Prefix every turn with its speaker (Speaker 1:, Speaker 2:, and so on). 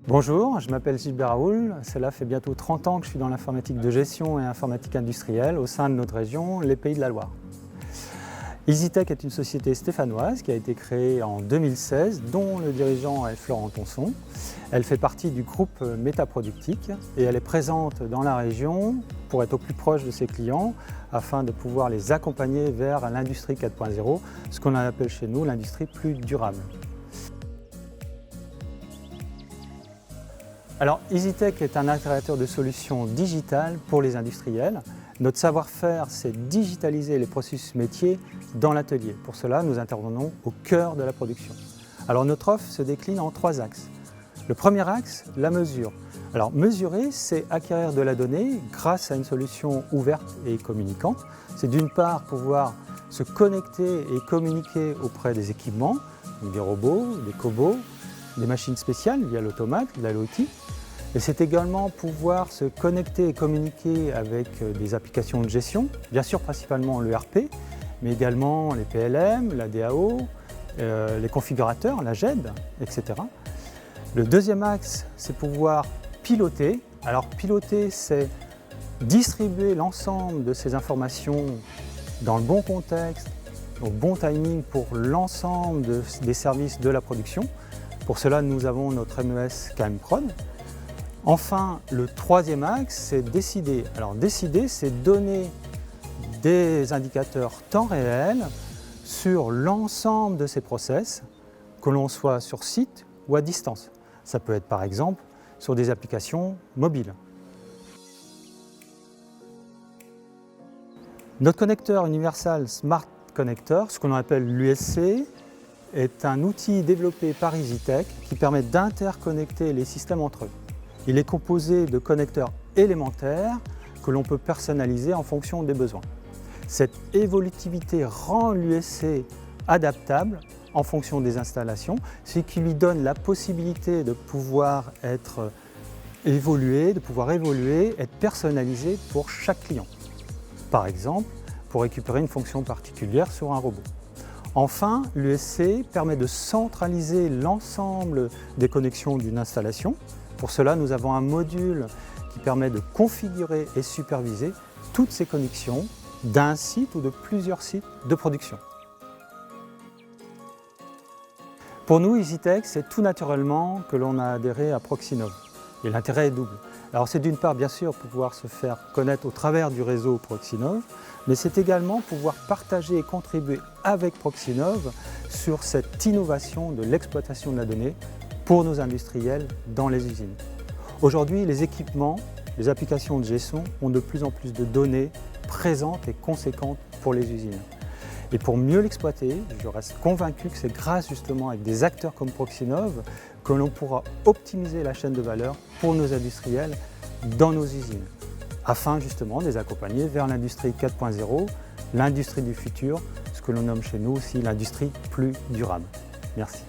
Speaker 1: Bonjour, je m'appelle Gilbert Raoul. Cela fait bientôt 30 ans que je suis dans l'informatique de gestion et informatique industrielle au sein de notre région, les Pays de la Loire. EasyTech est une société stéphanoise qui a été créée en 2016, dont le dirigeant est Florent Tonson. Elle fait partie du groupe Métaproductic et elle est présente dans la région pour être au plus proche de ses clients afin de pouvoir les accompagner vers l'industrie 4.0, ce qu'on appelle chez nous l'industrie plus durable. Alors, EasyTech est un intégrateur de solutions digitales pour les industriels. Notre savoir-faire, c'est digitaliser les processus métiers dans l'atelier. Pour cela, nous intervenons au cœur de la production. Alors, notre offre se décline en 3 axes. Le premier axe, la mesure. Alors, mesurer, c'est acquérir de la donnée grâce à une solution ouverte et communicante. C'est d'une part pouvoir se connecter et communiquer auprès des équipements, donc des robots, des cobots, des machines spéciales via l'automate, la l'IoT. Et c'est également pouvoir se connecter et communiquer avec des applications de gestion, bien sûr principalement l'ERP, mais également les PLM, la DAO, les configurateurs, la GED, etc. Le deuxième axe, c'est pouvoir piloter. Alors piloter, c'est distribuer l'ensemble de ces informations dans le bon contexte, au bon timing pour l'ensemble des services de la production. Pour cela, nous avons notre MES KM-Prod. Enfin, le troisième axe, c'est décider. Alors décider, c'est donner des indicateurs temps réel sur l'ensemble de ces process, que l'on soit sur site ou à distance. Ça peut être par exemple sur des applications mobiles. Notre connecteur Universal Smart Connector, ce qu'on appelle l'USC, est un outil développé par EasyTech qui permet d'interconnecter les systèmes entre eux. Il est composé de connecteurs élémentaires que l'on peut personnaliser en fonction des besoins. Cette évolutivité rend l'USC adaptable en fonction des installations, ce qui lui donne la possibilité de pouvoir être évolué, être personnalisé pour chaque client. Par exemple, pour récupérer une fonction particulière sur un robot. Enfin, l'USC permet de centraliser l'ensemble des connexions d'une installation. Pour cela, nous avons un module qui permet de configurer et superviser toutes ces connexions d'un site ou de plusieurs sites de production. Pour nous, EasyTech, c'est tout naturellement que l'on a adhéré à Proxinov. Et l'intérêt est double. Alors c'est d'une part, bien sûr, pouvoir se faire connaître au travers du réseau Proxinov, mais c'est également pouvoir partager et contribuer avec Proxinov sur cette innovation de l'exploitation de la donnée pour nos industriels dans les usines. Aujourd'hui, les équipements, les applications de gestion ont de plus en plus de données présentes et conséquentes pour les usines. Et pour mieux l'exploiter, je reste convaincu que c'est grâce justement avec des acteurs comme Proxinov que l'on pourra optimiser la chaîne de valeur pour nos industriels dans nos usines, afin justement de les accompagner vers l'industrie 4.0, l'industrie du futur, ce que l'on nomme chez nous aussi l'industrie plus durable. Merci.